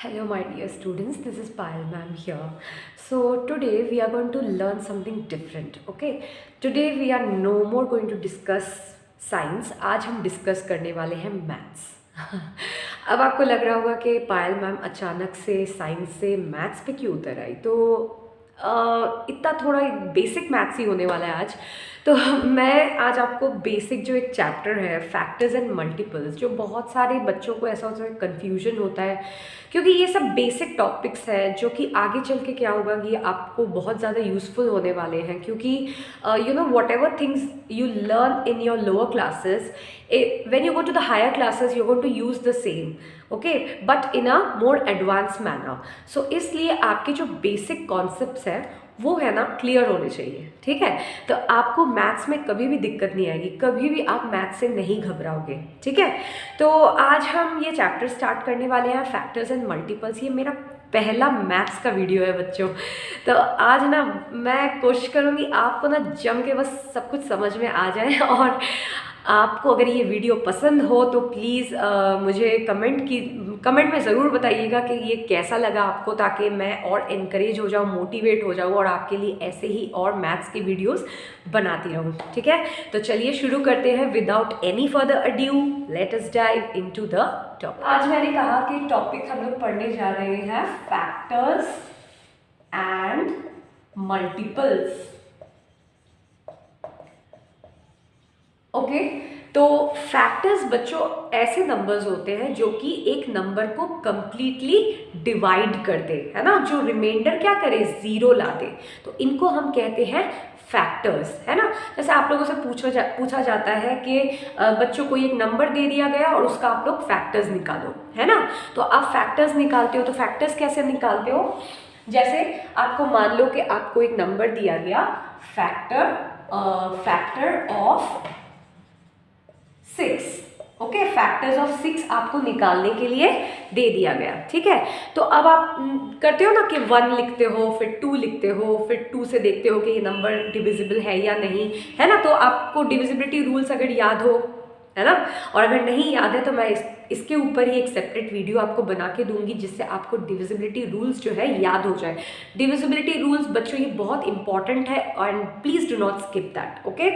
Hello, my dear students. This is Payal ma'am here. So today we are going to learn something different. Okay. Today we are no more going to discuss science. आज हम discuss करने वाले हैं maths. अब आपको लग रहा होगा कि पायल मैम अचानक से साइंस से मैथ्स पे क्यों उतर आई. तो इतना थोड़ा बेसिक मैथ्स ही होने वाला है आज. तो मैं आज आपको बेसिक जो एक चैप्टर है फैक्टर्स एंड मल्टीपल्स, जो बहुत सारे बच्चों को ऐसा होता है कन्फ्यूजन होता है, क्योंकि ये सब बेसिक टॉपिक्स हैं जो कि आगे चल के क्या होगा कि आपको बहुत ज़्यादा यूज़फुल होने वाले हैं. क्योंकि what ever things you learn in your lower classes, when you go to the higher classes you're going to use the same, okay, but in a more advanced manner. So इसलिए आपके जो basic concepts हैं वो है ना clear होने चाहिए. ठीक है, तो आपको मैथ्स में कभी भी दिक्कत नहीं आएगी, कभी भी आप मैथ्स से नहीं घबराओगे. ठीक है, तो आज हम ये चैप्टर स्टार्ट करने वाले हैं फैक्टर्स एंड मल्टीपल्स. ये मेरा पहला मैथ्स का वीडियो है बच्चों. तो आज ना मैं कोशिश करूँगी आपको ना जम के बस सब कुछ समझ में आ जाए. और आपको अगर ये वीडियो पसंद हो तो प्लीज़ मुझे कमेंट में ज़रूर बताइएगा कि ये कैसा लगा आपको, ताकि मैं और इनकरेज हो जाऊँ, मोटिवेट हो जाऊँ और आपके लिए ऐसे ही और मैथ्स की वीडियोस बनाती रहूँ. ठीक है, तो चलिए शुरू करते हैं. Without any further adieu let us dive into the topic. आज मैंने कहा कि टॉपिक हम लोग पढ़ने जा रहे हैं फैक्टर्स एंड मल्टीपल्स. ओके, तो फैक्टर्स बच्चों ऐसे नंबर्स होते हैं जो कि एक नंबर को कंप्लीटली डिवाइड कर दे, है ना, जो रिमाइंडर क्या करे, ज़ीरो ला दे. तो इनको हम कहते हैं फैक्टर्स, है ना. जैसे आप लोगों से पूछा जाता है कि बच्चों को एक नंबर दे दिया गया और उसका आप लोग फैक्टर्स निकालो, है ना. तो आप फैक्टर्स निकालते हो, तो फैक्टर्स कैसे निकालते हो. जैसे आपको मान लो कि आपको एक नंबर दिया गया, factor of 6. Okay, factors of 6 आपको निकालने के लिए दे दिया गया. ठीक है, तो अब आप करते हो ना कि 1 लिखते हो, फिर 2 लिखते हो, फिर 2 से देखते हो कि ये नंबर डिविजिबल है या नहीं, है ना. तो आपको डिविजिबिलिटी रूल्स अगर याद हो, है ना, और अगर नहीं याद है तो मैं इसके ऊपर ही एक सेपरेट वीडियो आपको बना के दूंगी जिससे आपको डिविजिबिलिटी रूल्स जो है याद हो जाए. डिविजिबिलिटी रूल्स बच्चों ये बहुत इंपॉर्टेंट है and please do not skip that. Okay,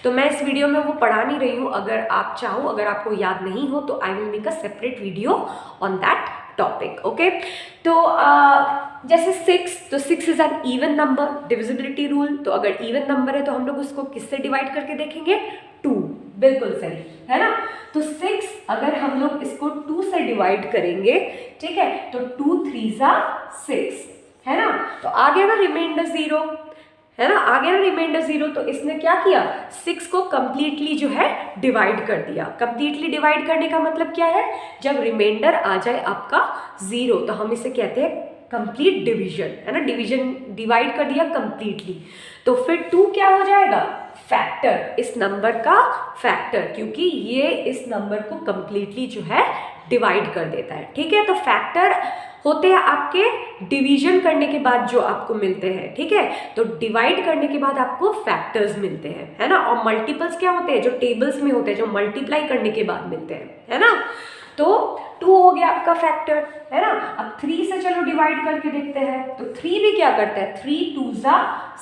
तो मैं इस वीडियो में वो पढ़ा नहीं रही हूँ. अगर आप चाहो, अगर आपको याद नहीं हो तो I will make a separate video on that topic. Okay, तो जैसे 6, तो 6 is an even number, divisibility rule. तो अगर इवन नंबर है तो हम लोग उसको किससे डिवाइड करके देखेंगे, 2. बिल्कुल सही, है ना. तो 6 अगर हम लोग इसको 2 से डिवाइड करेंगे, ठीक है, तो 2 3 6, है ना. तो आ गया ना रिमाइंडर 0, है ना, आ गया ना रिमाइंडर 0. तो इसने क्या किया, 6 को कंप्लीटली जो है डिवाइड कर दिया. कंप्लीटली डिवाइड करने का मतलब क्या है, जब रिमाइंडर आ जाए आपका 0 तो हम इसे कहते हैं कंप्लीट डिवीजन, है ना. डिवीजन, डिवाइड कर दिया कंप्लीटली. तो फिर 2 क्या हो जाएगा, फैक्टर, इस नंबर का फैक्टर, क्योंकि ये इस नंबर को कंप्लीटली जो है डिवाइड कर देता है. ठीक है, तो फैक्टर होते हैं आपके डिवीजन करने के बाद जो आपको मिलते हैं. ठीक है, तो डिवाइड करने के बाद आपको फैक्टर्स मिलते हैं, है ना. और मल्टीपल्स क्या होते हैं, जो टेबल्स में होते हैं, जो मल्टीप्लाई करने के बाद मिलते हैं, है ना. तो 2 हो गया आपका फैक्टर, है ना. अब 3 से चलो डिवाइड करके देखते हैं. तो 3 भी क्या करता है, 3 2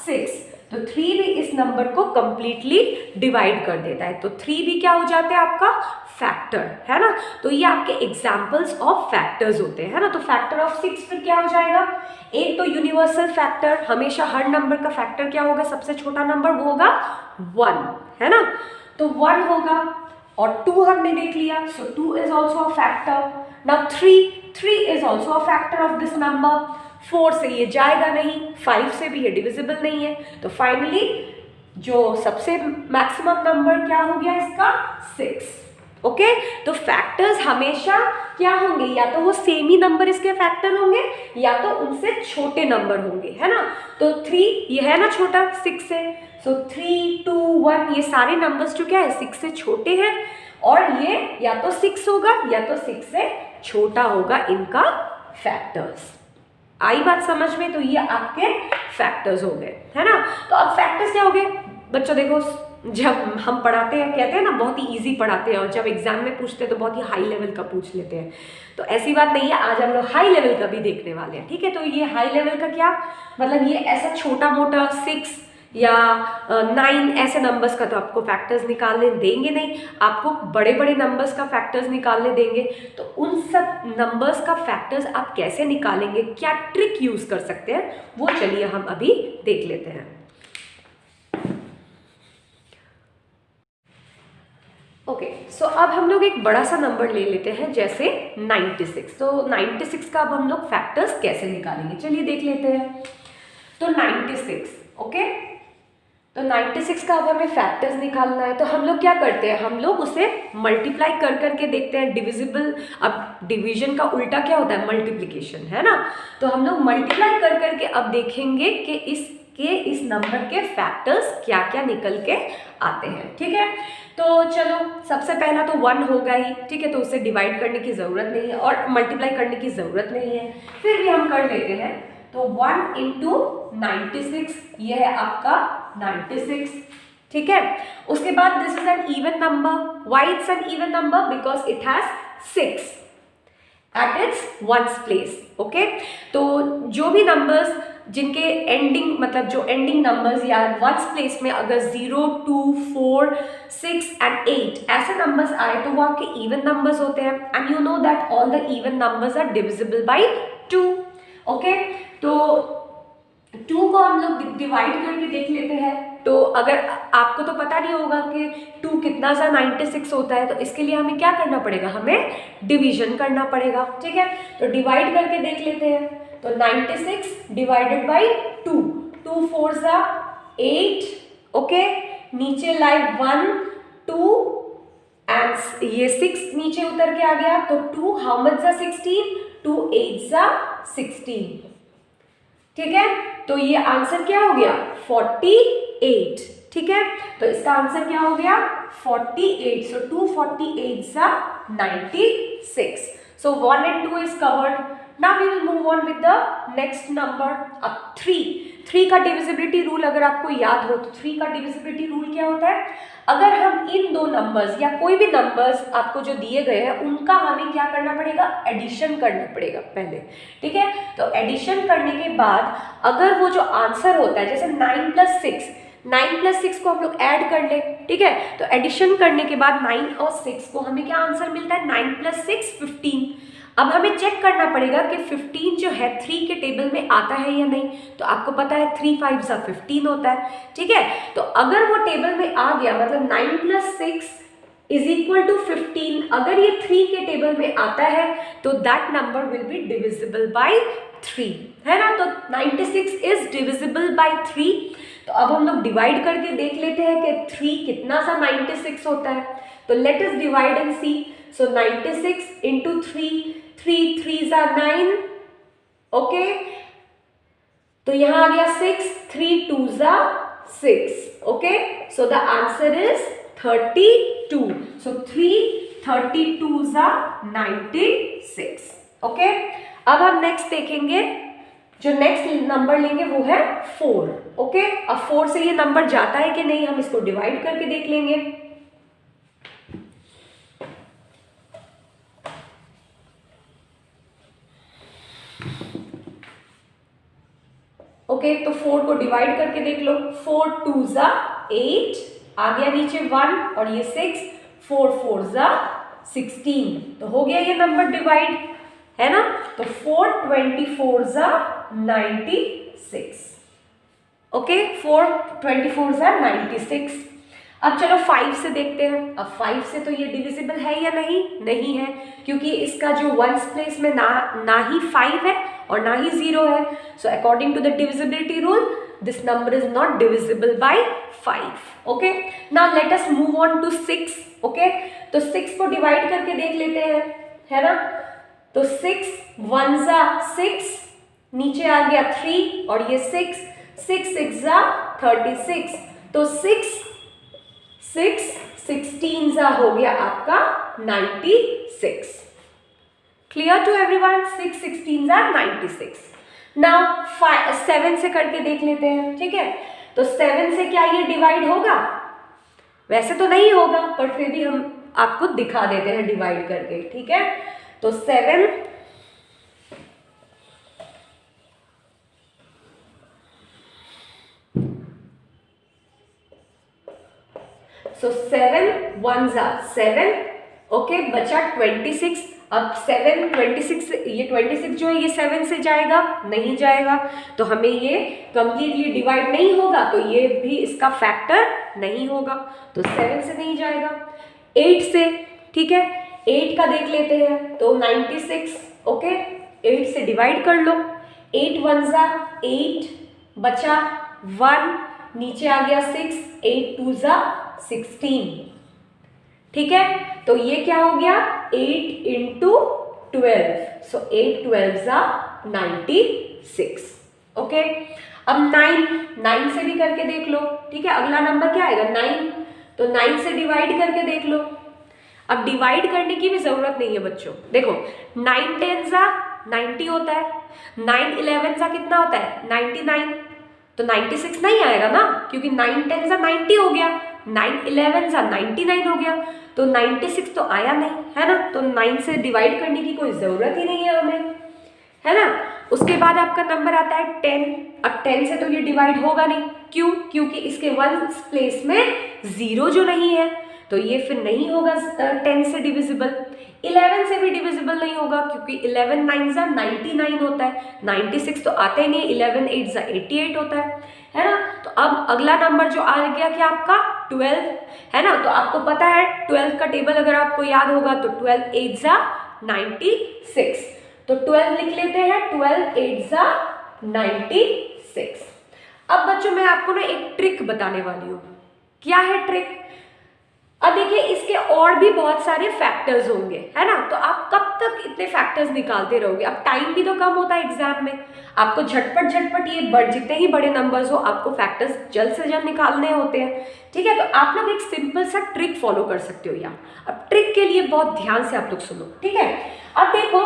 6. तो 3 भी इस नंबर को कंप्लीटली डिवाइड कर देता है. तो 3 भी क्या हो जाता है आपका फैक्टर, है ना. तो ये आपके एग्जाम्पल्स ऑफ फैक्टर्स होते हैं, है ना. तो फैक्टर ऑफ 6 फिर क्या हो जाएगा, एक तो यूनिवर्सल फैक्टर, हमेशा हर नंबर का फैक्टर क्या होगा, सबसे छोटा नंबर वो होगा 1, है ना. तो 1 होगा, और 2 हमने देख लिया, सो 2 is also a factor. Now 3 is also a factor of this number. 4 से ये जाएगा नहीं, 5 से भी ये डिविजिबल नहीं है. तो फाइनली जो सबसे मैक्सिमम नंबर क्या हो गया इसका, 6. ओके, तो फैक्टर्स हमेशा क्या होंगे, या तो वो सेम ही नंबर इसके फैक्टर होंगे या तो उनसे छोटे नंबर होंगे, है ना. तो 3 ये है ना छोटा 6 से, सो 3 2 1 ये सारे नंबर्स जो क्या है 6 से छोटे हैं, और ये या तो 6 होगा या तो 6 से छोटा होगा इनका फैक्टर्स. आई बात समझ में. तो ये आपके फैक्टर्स हो गए, है ना. तो अब फैक्टर्स क्या हो गए बच्चों, देखो जब हम पढ़ाते हैं कहते हैं ना बहुत ही इजी पढ़ाते हैं, और जब एग्जाम में पूछते हैं तो बहुत ही हाई लेवल का पूछ लेते हैं। तो ऐसी बात नहीं है, आज हम लोग हाई लेवल का भी देखने वाले हैं, ठीक है। तो ये हाई लेवल का क्या मतलब, ये ऐसा छोटा मोटा 6 या 9 ऐसे नंबर्स का तो आपको फैक्टर्स निकालने देंगे नहीं, आपको बड़े बड़े नंबर्स का फैक्टर्स निकालने देंगे। तो उन सब नंबर्स का फैक्टर्स आप कैसे निकालेंगे, क्या ट्रिक यूज कर सकते हैं, वो चलिए हम अभी देख लेते हैं। ओके, सो अब हम लोग एक बड़ा सा नंबर ले लेते हैं जैसे 96। तो 96 का अब हम लोग फैक्टर्स कैसे निकालेंगे, चलिए देख लेते हैं। तो 96, ओके, तो 96 का अब हमें फैक्टर्स निकालना है। तो हम लोग क्या करते हैं, हम लोग उसे मल्टीप्लाई कर करके देखते हैं डिविजिबल। अब डिवीजन का उल्टा क्या होता है, मल्टीप्लिकेशन, है ना। तो हम लोग मल्टीप्लाई कर करके अब देखेंगे कि इस नंबर के फैक्टर्स क्या क्या निकल के आते हैं, ठीक है। तो चलो सबसे पहला तो 1 होगा ही, ठीक है, तो उसे डिवाइड करने की ज़रूरत नहीं है और मल्टीप्लाई करने की ज़रूरत नहीं है, फिर भी हम कर लेते हैं। तो 1 इंटू 96, ये है आपका 96, ठीक है। उसके बाद this is an even number. Why it's an even number, because it has 6 at its ones place, okay. तो जो भी नंबर्स जिनके एंडिंग मतलब जो एंडिंग नंबर्स या वंस प्लेस में अगर 0, 2, 4, 6 एंड 8 ऐसे नंबर्स आए तो वो आपके इवन नंबर्स होते हैं। And you know that all the even numbers are divisible by 2, okay. तो 2 को हम लोग डिवाइड करके देख लेते हैं। तो अगर आपको तो पता नहीं होगा कि 2 कितना सा 96 होता है, तो इसके लिए हमें क्या करना पड़ेगा, हमें डिवीजन करना पड़ेगा, ठीक है। तो डिवाइड करके देख लेते हैं। तो 96 डिवाइडेड बाई 2, 2 4 सा 8, ओके। नीचे लाए 1, 2 एंड ये 6 नीचे उतर के आ गया। तो 2 हाउ मच सा 16, 2 8 सा 16, ठीक है। तो ये आंसर क्या हो गया, 48, ठीक है। तो इसका आंसर क्या हो गया, 48। सो 248 सा 96। So 1 and 2 is covered. Now we will move on with the next number. अब 3 का डिविजिबिलिटी रूल अगर आपको याद हो तो 3 का डिविजिबिलिटी रूल क्या होता है, अगर हम इन दो नंबर्स या कोई भी नंबर्स आपको जो दिए गए हैं उनका हमें क्या करना पड़ेगा, एडिशन करना पड़ेगा पहले, ठीक है। तो एडिशन करने के बाद अगर वो जो आंसर होता है, जैसे 9 + 6, 9 + 6 को हम लोग ऐड कर ले, ठीक है। तो एडिशन करने के बाद 9 और 6 को हमें क्या आंसर मिलता है, 9 + 6 15। अब हमें चेक करना पड़ेगा कि 15 जो है 3 के टेबल में आता है या नहीं। तो आपको पता है 3 5 सा 15 होता है, ठीक है। तो अगर वो टेबल में आ गया, मतलब 9 + 6 = 15, अगर ये 3 के टेबल में आता है तो that number will be divisible by 3, है ना। तो 96 इज डिविजिबल बाय 3। तो अब हम लोग डिवाइड करके देख लेते हैं कि 3 कितना सा 96 होता है। तो let us divide and see. So 96 into 3, 3 3 सा 9, ओके। तो यहां आ गया 6, 3 2 सा 6, okay. So the answer is 32। सो 3 32 सा 96, ओके। अब हम नेक्स्ट देखेंगे, जो नेक्स्ट नंबर लेंगे वो है 4, ओके। अब 4 से ये नंबर जाता है कि नहीं, हम इसको डिवाइड करके देख लेंगे। ओके, तो 4 को डिवाइड करके देख लो। 4 2 सा 8, आ गया नीचे 1 और ये 6, 4 4 सा 16। तो हो गया ये नंबर डिवाइड, है ना। तो 4 24 सा 96, ओके। 4 24 सा 96। अब चलो 5 से देखते हैं। अब 5 से तो ये डिविजिबल है या नहीं, नहीं है, क्योंकि इसका जो वंस प्लेस में ना ही 5 है और ना ही 0 है। So according to the divisibility rule this number is not divisible by 5, okay. Now let us move on to 6, okay. तो 6 को डिवाइड करके देख लेते हैं, है ना। तो 6 1 सा 6, नीचे आ गया 3 और ये 6 6 6 सा 36। तो 6 16 सा हो गया आपका 96। क्लियर टू एवरीवन, 6 16 सा 96। नाउ 7 से करके देख लेते हैं, ठीक है। तो 7 से क्या ये डिवाइड होगा, वैसे तो नहीं होगा पर फिर भी हम आपको दिखा देते हैं डिवाइड करके, ठीक है। तो 7 7 1s are 7, ओके, बचा 26। अब 7 26, ये 26 जो है ये 7 से जाएगा नहीं जाएगा, तो हमें ये कंप्लीटली डिवाइड नहीं होगा, तो ये भी इसका फैक्टर नहीं होगा, तो 7 से नहीं जाएगा। 8 से, ठीक है, 8 का देख लेते हैं, तो 96, ओके, 8 से डिवाइड कर लो। 8 1s are 8, बचा 1, नीचे आ गया 6, 8 2s are 16, ठीक है। तो ये क्या हो गया 8 into 12, so 8 12s are 96, okay. अब 9 से भी करके देख लो, ठीक है। अगला नंबर क्या आएगा 9, तो 9 से डिवाइड करके देख लो। अब डिवाइड करने की भी जरूरत नहीं है बच्चों, देखो 9 10s are 90 होता है, 9 11s are कितना होता है 99, तो 96 नहीं आएगा ना, क्योंकि 9 10s are 90 हो गया, 9 11s are 99 हो गया, तो 96 तो आया नहीं, है ना, तो 9 से डिवाइड करने की कोई ज़रूरत ही नहीं है हमें, है ना। उसके बाद आपका नंबर आता है 10, अब 10 से तो ये डिवाइड होगा नहीं, क्यों, क्योंकि इसके 1 प्लेस में 0 जो नहीं है, तो ये फिर नहीं होगा 10 से डिविजिबल। 11 से भी डिविजिबल नहीं होगा, क्योंकि 11 9s are 99 होता है, 96 तो आता ही नहीं, 11 8s are 88 होता है ना। तो अब अगला नंबर जो आ गया क्या आपका 12, है ना, तो आपको पता है 12 का टेबल अगर आपको याद होगा, तो 12 8s are 96, तो 12 लिख लेते हैं, 12 8s are 96। अब बच्चों मैं आपको ना एक ट्रिक बताने वाली हूँ। क्या है ट्रिक? अब देखिए इसके और भी बहुत सारे फैक्टर्स होंगे, है ना, तो आप कब तक इतने फैक्टर्स निकालते रहोगे? अब टाइम भी तो कम होता है एग्जाम में, आपको झटपट झटपट ये जितने ही बड़े नंबर्स हो आपको फैक्टर्स जल्द से जल्द निकालने होते हैं, ठीक है। तो आप लोग एक सिंपल सा ट्रिक फॉलो कर सकते हो यहाँ। अब ट्रिक के लिए बहुत ध्यान से आप लोग सुनो, ठीक है। अब देखो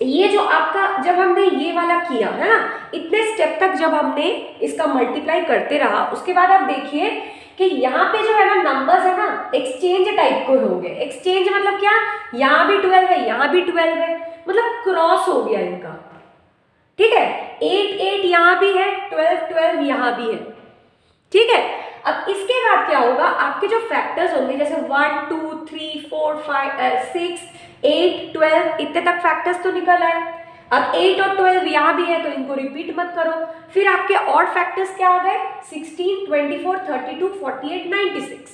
ये जो आपका जब हमने ये वाला किया है ना, इतने स्टेप तक जब हमने इसका मल्टीप्लाई करते रहा, उसके बाद आप देखिए कि यहाँ पे जो है ना नंबर्स है ना एक्सचेंज टाइप के होंगे। एक्सचेंज मतलब क्या, यहाँ भी 12 है, यहाँ भी 12 है, मतलब क्रॉस हो गया इनका, ठीक है। 8 8 यहाँ भी है, 12 12 यहाँ भी है, ठीक है। अब इसके बाद क्या होगा, आपके जो फैक्टर्स होंगे जैसे 1 2 3 4 5 6 8 12 इतने तक फैक्टर्स तो निकल आए। अब 8 और 12 यहाँ भी है, तो इनको रिपीट मत करो। फिर आपके और फैक्टर्स क्या आ गए 16 24 32 48 96,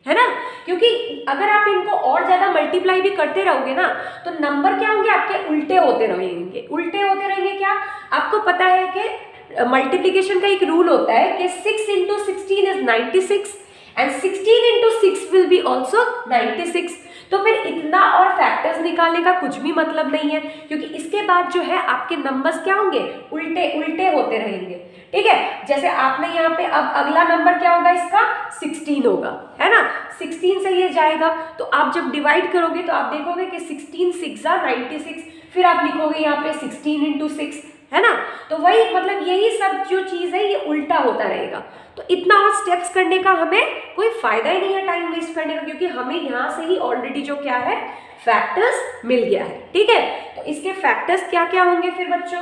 है ना, क्योंकि अगर आप इनको और ज्यादा मल्टीप्लाई भी करते रहोगे ना, तो नंबर क्या होंगे आपके उल्टे होते रहेंगे। उल्टे होते रहेंगे क्या, आपको पता है कि मल्टीप्लिकेशन का एक रूल होता है कि 6 into 16 is 96 and 16 into 6 will be also 96। तो फिर इतना और फैक्टर्स निकालने का कुछ भी मतलब नहीं है, क्योंकि इसके बाद जो है आपके नंबर्स क्या होंगे उल्टे उल्टे होते रहेंगे, ठीक है। जैसे आपने यहाँ पे अब अगला नंबर क्या होगा इसका 16 होगा, है ना, 16 से ये जाएगा, तो आप जब डिवाइड करोगे तो आप देखोगे कि 16 6 are 96, फिर आप लिखोगे यहाँ पे 16 into 6, है ना। तो वही मतलब यही सब जो चीज़ है ये उल्टा होता रहेगा, तो इतना और स्टेप्स करने का हमें कोई फायदा ही नहीं है टाइम वेस्ट करने का, क्योंकि हमें यहाँ से ही ऑलरेडी जो क्या है फैक्टर्स मिल गया है, ठीक है। तो इसके फैक्टर्स क्या क्या होंगे फिर बच्चों,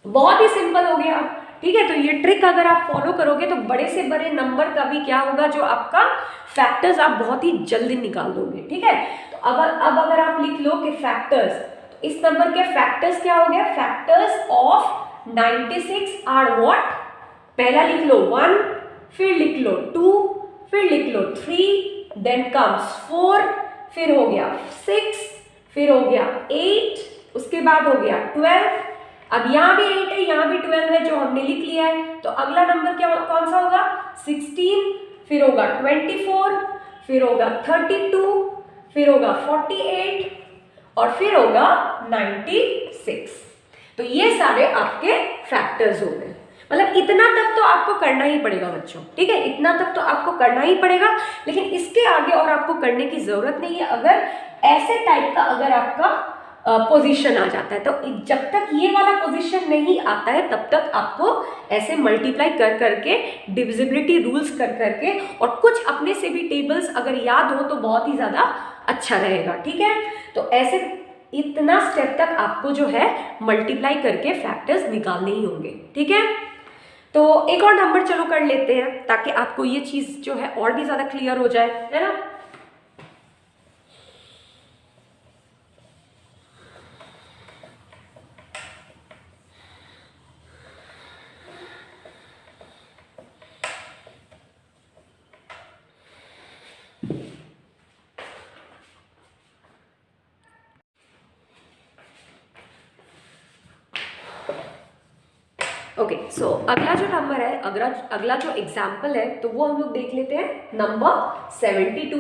बहुत ही सिंपल हो गया, ठीक है। तो ये ट्रिक अगर आप फॉलो करोगे तो बड़े से बड़े नंबर का भी क्या होगा जो आपका फैक्टर्स आप बहुत ही जल्दी निकाल दोगे, ठीक है। तो अब अगर आप लिख लो कि फैक्टर्स, तो इस नंबर के फैक्टर्स क्या हो गया, फैक्टर्स ऑफ 96 आर व्हाट, पहला लिख लो 1, फिर लिख लो 2, फिर लिख लो 3, देन कम्स 4, फिर हो गया 6, फिर हो गया 8, उसके बाद हो गया 12, अब यहाँ भी 8 है, यहाँ भी 12 है जो हमने लिख लिया है, तो अगला नंबर क्या कौन सा होगा 16, फिर होगा 24, फिर होगा 32, फिर होगा 48 और फिर होगा 96। तो ये सारे आपके फैक्टर्स हो गए। मतलब इतना तक तो आपको करना ही पड़ेगा बच्चों, ठीक है, इतना तक तो आपको करना ही पड़ेगा, लेकिन इसके आगे और आपको करने की जरूरत नहीं है। अगर ऐसे टाइप का अगर आपका पोजीशन आ जाता है। तो जब तक ये वाला पोजीशन नहीं आता है तब तक आपको ऐसे मल्टीप्लाई कर करके, डिविजिबिलिटी रूल्स कर करके, और कुछ अपने से भी टेबल्स अगर याद हो तो बहुत ही ज़्यादा अच्छा रहेगा, ठीक है। तो ऐसे इतना स्टेप तक आपको जो है मल्टीप्लाई करके फैक्टर्स निकालने ही होंगे, ठीक है। तो एक और नंबर चलो कर लेते हैं ताकि आपको ये चीज़ जो है और भी ज़्यादा क्लियर हो जाए, है ना। ओके, सो अगला जो नंबर है, अगला जो एग्जाम्पल है, तो वो हम लोग देख लेते हैं नंबर 72।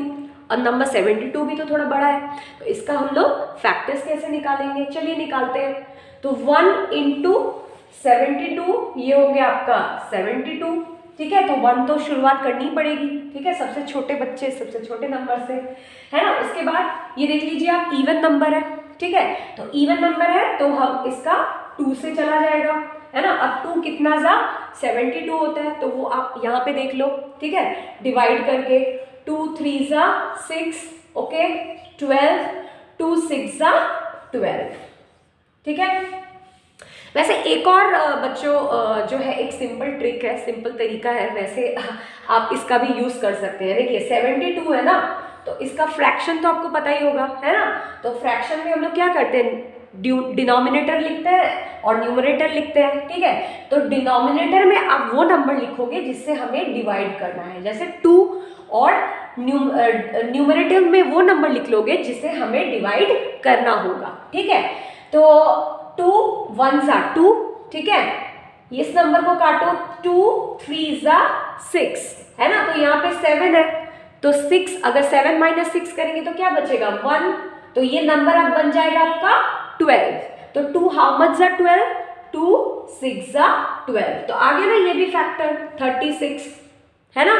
और नंबर 72 भी तो थोड़ा बड़ा है, तो इसका हम लोग फैक्टर्स कैसे निकालेंगे, चलिए निकालते हैं। तो 1 इंटू 72, ये हो गया आपका 72, ठीक है। तो 1 तो शुरुआत करनी पड़ेगी, ठीक है, सबसे छोटे बच्चे सबसे छोटे नंबर से, है ना। उसके बाद ये देख लीजिए आप, इवन नंबर है, ठीक है। तो इवन नंबर है तो हम इसका 2 से चला जाएगा, है ना। अब 2 कितना सा 72 होता है, तो वो आप यहाँ पे देख लो, ठीक है, डिवाइड करके 2 3 सा 6, ओके, 12, 2 6 सा 12, ठीक है। वैसे एक और बच्चों जो है एक सिंपल ट्रिक है, सिंपल तरीका है, वैसे आप इसका भी यूज कर सकते हैं। देखिए 72 है ना, तो इसका फ्रैक्शन तो आपको पता ही होगा, है ना। तो फ्रैक्शन में हम लोग क्या करते हैं, डिनोमिनेटर लिखते हैं और न्यूमरेटर लिखते हैं, ठीक है। तो डिनोमिनेटर में आप वो नंबर लिखोगे जिससे हमें डिवाइड करना है, जैसे 2, और न्यूमरेटर में वो नंबर लिख लोगे जिससे हमें डिवाइड करना होगा, ठीक है। तो 2 1 सा 2, ठीक है, इस नंबर को काटो, 2 3 सा 6, है ना। तो यहाँ पे 7 है, तो 6, अगर 7 माइनस 6 करेंगे तो क्या बचेगा, 1, तो ये नंबर अब बन जाएगा आपका 12। तो 2 हाउ मच सा 12, 2 6 सा 12, तो आ गया ना ये भी फैक्टर 36, है ना।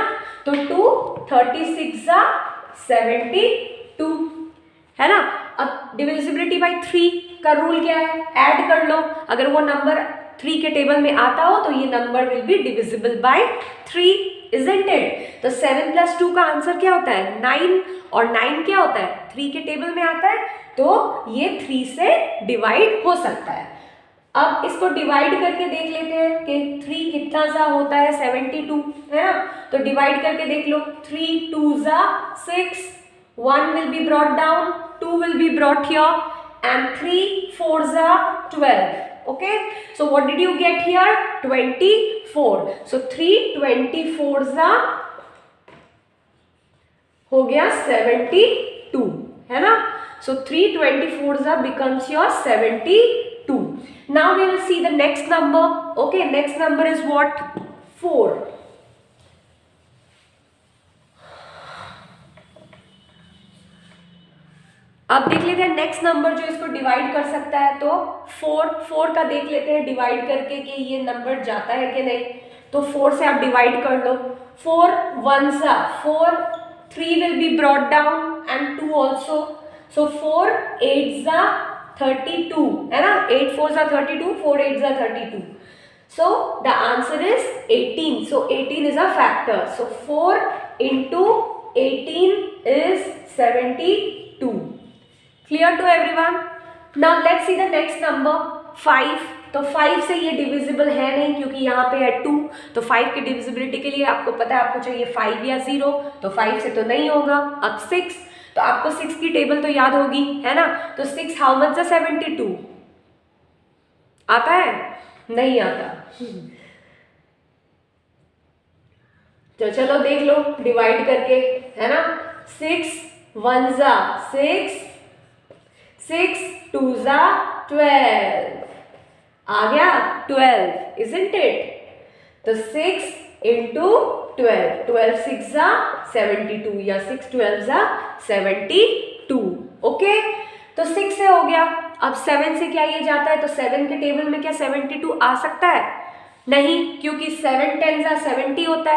तो 2 36 सा 72, है ना। अब डिविजिबिलिटी बाई 3 का रूल क्या है, ऐड कर लो, अगर वो नंबर 3 के टेबल में आता हो तो ये number will be divisible by 3, isn't it? तो 7 + 2 का आंसर क्या होता है, 9, और 9 क्या होता है, 3 के टेबल में आता है, तो ये 3 से डिवाइड हो सकता है। अब इसको डिवाइड करके देख लेते हैं कि 3 कितना सा होता है, 72, है ना। तो डिवाइड करके देख लो, 3 2 सा 6, 1 will be brought down, 2 will be brought here, and 3 4 सा 12. Okay, so what did you get here, 24. So 3 24 सा हो गया 72, है ना। So 3 24 सा becomes your 72. Now we will see the next number. Okay, next number is what, 4. अब देख लेते हैं नेक्स्ट नंबर जो इसको डिवाइड कर सकता है, तो 4 का देख लेते हैं डिवाइड करके कि ये नंबर जाता है कि नहीं। तो 4 से आप डिवाइड कर लो, 4 1 सा 4, 3 will be brought down and 2 also, so 4 8 सा 32, है ना, 8 4 सा 32, 4 8 सा 32, so the answer is 18. So 18 is a factor, so 4 into 18 is 72. Clear to everyone? Now let's see the next number 5. तो 5 से ये डिविजिबल है नहीं क्योंकि यहाँ पे है 2, तो 5 की डिविजिबिलिटी के लिए आपको पता है आपको चाहिए 5 या 0, तो 5 से तो नहीं होगा। अब 6, तो आपको 6 की टेबल तो याद होगी, है ना। तो 6 हाउ मच सा 72 आता है, नहीं आता। तो चलो देख लो डिवाइड करके, है ना। 6 1 सा 6, 6 2 सा 12, आ गया 12, isn't it? तो 6 into 12, 12 6 सा 72, या 6 12 सा 72, ओके। तो 6 से हो गया। अब 7 से क्या ये जाता है, तो 7 के टेबल में क्या 72 आ सकता है, नहीं, क्योंकि 7 10 सा 70 होता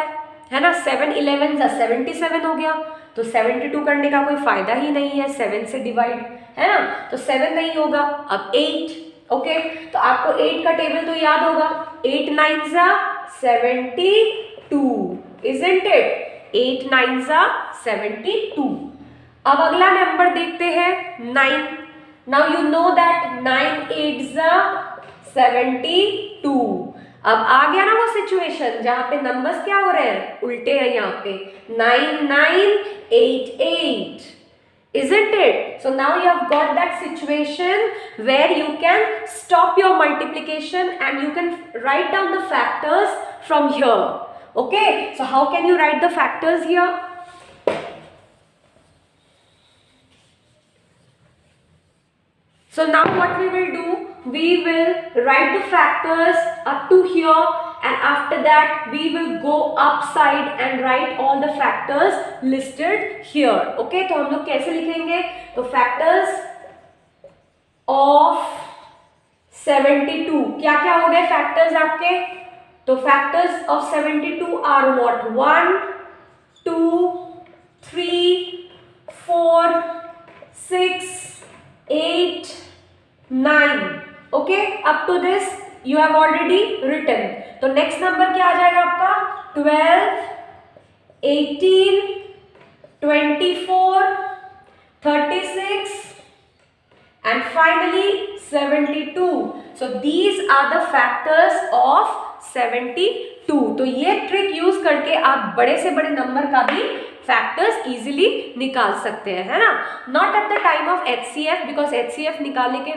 है ना। 7 11 सा 77 हो गया, तो 72 करने का कोई फायदा ही नहीं है, 7 से डिवाइड, है ना, तो 7 नहीं होगा। अब 8, ओके, तो आपको 8 का टेबल तो याद होगा, 8 9s are 72, isn't it? 8 9s are 72। अब अगला नंबर देखते हैं 9। Now you know that 9 8s are 72। अब आ गया ना वो सिचुएशन जहां पे नंबर्स क्या हो रहे हैं, उल्टे हैं यहाँ पे, 9 9 8 8, isn't it? So now you have got that situation where you can stop your multiplication and you can write down the factors from here. Okay, so how can you write the factors here? So now what we will do, we will write the factors up to here, and after that we will go upside and write all the factors listed here. Okay, तो हम लोग कैसे लिखेंगे, तो factors of 72, क्या क्या हो गए factors आपके, तो factors of 72 are what, 1 2 3 4 6 8 9, okay, up to this you have already written। तो next number क्या आ जाएगा आपका, 12 18 24 36 and finally 72। so these are the factors of 72। तो ये ट्रिक यूज करके आप बड़े से बड़े नंबर का भी फैक्टर्स इजीली निकाल सकते हैं, है ना। Not at the time of HCF, because HCF निकालने के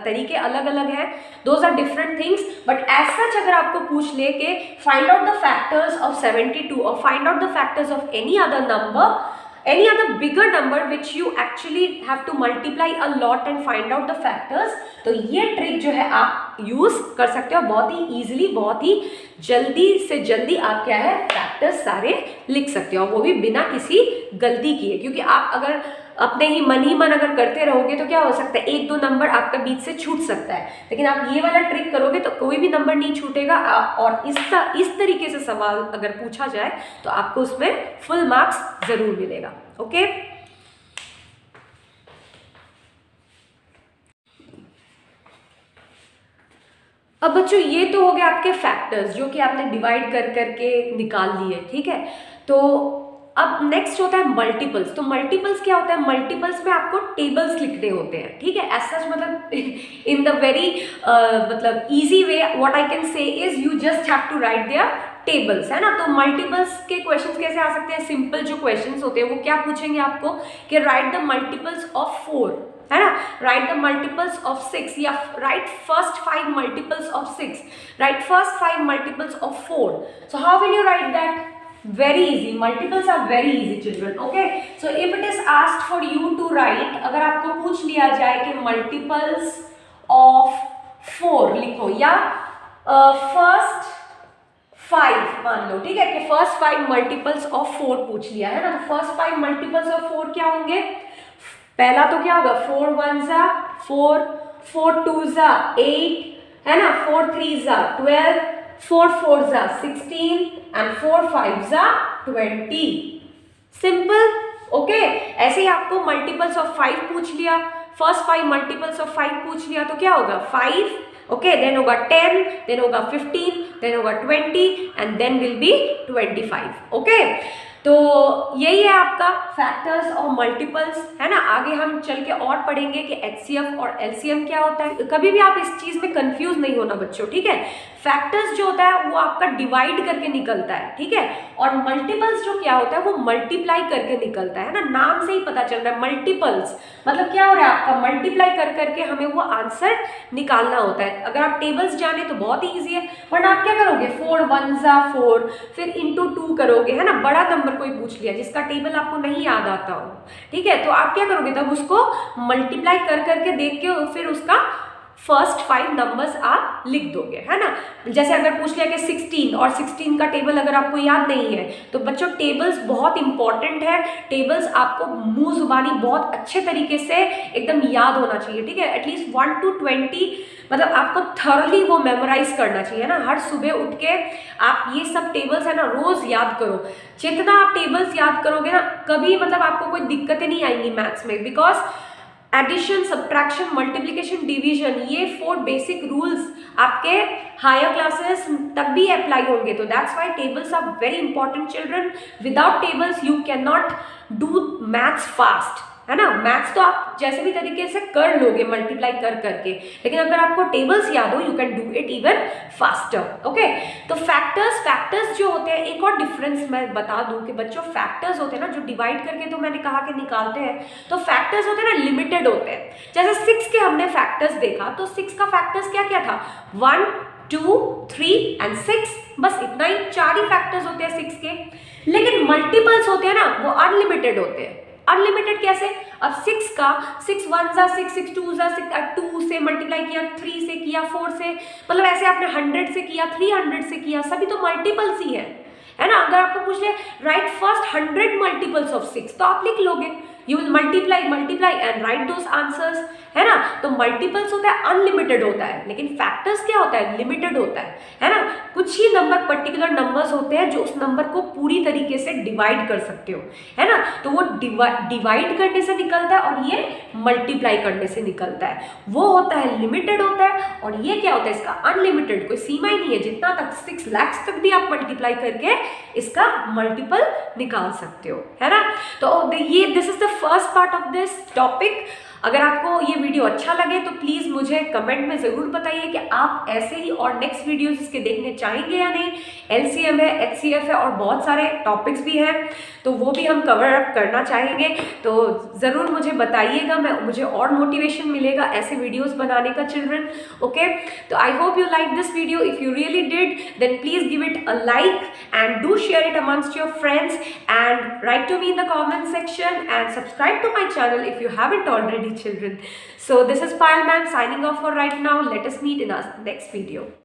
तरीके अलग अलग हैं, those are different things, but as such अगर आपको पूछ ले के find out the factors of 72 और find out the factors of any other number, any other bigger number which you actually have to multiply a lot and find out the factors, तो ये trick जो है आप use कर सकते हो बहुत ही इजीली, बहुत ही जल्दी से जल्दी आप क्या है फैक्टर्स सारे लिख सकते हो, वो भी बिना किसी गलती किए, क्योंकि आप अगर अपने ही मन अगर करते रहोगे तो क्या हो सकता है, एक दो नंबर आपका बीच से छूट सकता है, लेकिन आप ये वाला ट्रिक करोगे तो कोई भी नंबर नहीं छूटेगा। और इस तरीके से सवाल अगर पूछा जाए तो आपको उसमें फुल मार्क्स जरूर मिलेगा। ओके, अब बच्चों ये तो हो गया आपके फैक्टर्स जो कि आपने डिवाइड कर करके निकाल लिए, ठीक है। तो अब नेक्स्ट होता है मल्टीपल्स। तो मल्टीपल्स क्या होता है, मल्टीपल्स में आपको टेबल्स लिखने होते हैं, ठीक है। एज सच मतलब इन द वेरी मतलब easy way what I can say is you just have to write their tables, है ना। तो मल्टीपल्स के क्वेश्चंस कैसे आ सकते हैं, सिंपल जो क्वेश्चंस होते हैं वो क्या पूछेंगे आपको कि राइट द मल्टीपल्स ऑफ 4, है ना, राइट द मल्टीपल्स ऑफ 6, या right first 5 multiples of 6, right first 5 multiples of 4। So how will you right that, very easy, multiples are very easy children, okay। so if it is asked for you to write, अगर आपको पूछ लिया जाए कि multiples of 4 लिखो, या first 5 मान लो, ठीक है, कि फर्स्ट 5 मल्टीपल्स ऑफ 4 पूछ लिया है ना, तो फर्स्ट 5 मल्टीपल्स ऑफ 4 क्या होंगे, पहला तो क्या होगा 4 1s are 4, 4 2s are 8, है ना, 4 3s are 12, 4 4s are 16 and 4 5s are 20। Simple, okay. ऐसे ही आपको मल्टीपल्स ऑफ 5 पूछ लिया, फर्स्ट 5 मल्टीपल्स ऑफ 5 पूछ लिया तो क्या होगा 5, ओके, देन होगा 10, देन होगा 15, देन होगा 20 and then will be 25, okay. तो यही है आपका फैक्टर्स और मल्टीपल्स, है ना। आगे हम चल के और पढ़ेंगे कि HCF और LCM क्या होता है। कभी भी आप इस चीज में कंफ्यूज नहीं होना बच्चों, ठीक है। फैक्टर्स जो होता है वो आपका डिवाइड करके निकलता है, ठीक है, और मल्टीपल्स जो क्या होता है वो मल्टीप्लाई करके निकलता है ना, नाम से ही पता चल रहा है। मल्टीपल्स मतलब क्या हो रहा है आपका, मल्टीप्लाई कर करके हमें वो आंसर निकालना होता है। अगर आप टेबल्स जाने तो बहुत ही ईजी है, वरना आप क्या करोगे 4 1s are 4, फिर इंटू 2 करोगे, है ना। बड़ा नंबर कोई पूछ लिया जिसका टेबल आपको नहीं याद आता हो, ठीक है, तो आप क्या करोगे तब उसको मल्टीप्लाई कर करके देख के फिर उसका फर्स्ट 5 नंबर्स आप लिख दोगे, है ना। जैसे अगर पूछ लिया कि 16 और 16 का टेबल अगर आपको याद नहीं है तो बच्चों टेबल्स बहुत इंपॉर्टेंट है। टेबल्स आपको मुंह जुबानी बहुत अच्छे तरीके से एकदम याद होना चाहिए, ठीक है। एटलीस्ट 1 to 20 मतलब आपको थॉरली वो मेमोराइज करना चाहिए ना। हर सुबह उठ के आप ये सब टेबल्स है ना रोज याद करो। जितना आप टेबल्स याद करोगे ना कभी मतलब आपको कोई दिक्कतें नहीं आएंगी मैथ्स में, because addition, subtraction, multiplication, division, ये 4 बेसिक रूल्स आपके हायर क्लासेस तक भी अप्लाई होंगे। तो that's why tables are very important children. Without tables you can not do maths fast, है ना। मैथ्स तो आप जैसे भी तरीके से कर लोगे मल्टीप्लाई कर करके, लेकिन अगर आपको टेबल्स याद हो you can do it even faster. Okay, तो फैक्टर्स जो होते हैं, एक और डिफरेंस मैं बता दूं कि बच्चों फैक्टर्स होते हैं ना जो डिवाइड करके तो मैंने कहा कि निकालते हैं, तो फैक्टर्स होते हैं ना लिमिटेड होते हैं। जैसे 6 के हमने फैक्टर्स देखा तो 6 का फैक्टर्स क्या क्या था, 1 2 3 एंड 6, बस इतना ही, 4 ही फैक्टर्स होते हैं 6 के। लेकिन मल्टीपल्स होते हैं ना वो अनलिमिटेड होते हैं। अनलिमिटेड कैसे, अब 6 का 6 1 जा 6, 6 2 जा 6, 2 से मल्टीप्लाई किया, 3 से किया, 4 से, मतलब ऐसे आपने 100 से किया, 300 से किया, सभी तो मल्टीपल्स ही है ना। अगर आपको पूछ ले राइट फर्स्ट 100 मल्टीपल्स ऑफ 6 तो आप लिख लोगे, you will multiply and right those answers, है ना। तो मल्टीपल्स होता है अनलिमिटेड होता है, लेकिन फैक्टर्स क्या होता है, लिमिटेड होता है ना। कुछ ही नंबर, पर्टिकुलर नंबर्स होते हैं जो उस नंबर को पूरी तरीके से डिवाइड कर सकते हो, है ना। तो वो डिवाइड करने से निकलता है और ये मल्टीप्लाई करने से निकलता है। वो होता है लिमिटेड होता है, और ये क्या होता है, इसका अनलिमिटेड, कोई सीमा ही नहीं है। जितना तक 6 लाख तक भी आप मल्टीप्लाई करके इसका मल्टीपल निकाल सकते हो, है ना। तो ये this is the first part of this topic. अगर आपको ये वीडियो अच्छा लगे तो प्लीज़ मुझे कमेंट में ज़रूर बताइए कि आप ऐसे ही और नेक्स्ट वीडियोस इसके देखने चाहेंगे या नहीं। LCM है, HCF है और बहुत सारे टॉपिक्स भी हैं, तो वो भी हम कवर अप करना चाहेंगे। तो ज़रूर मुझे बताइएगा, मुझे और मोटिवेशन मिलेगा ऐसे वीडियोस बनाने का चिल्ड्रन। ओके, तो I hope you like this video. If you really did then please give it a like and do share it amongst your friends and write to me in the comment section and subscribe to my channel if you haven't already, children. So this is Payal ma'am signing off for right now. Let us meet in our next video.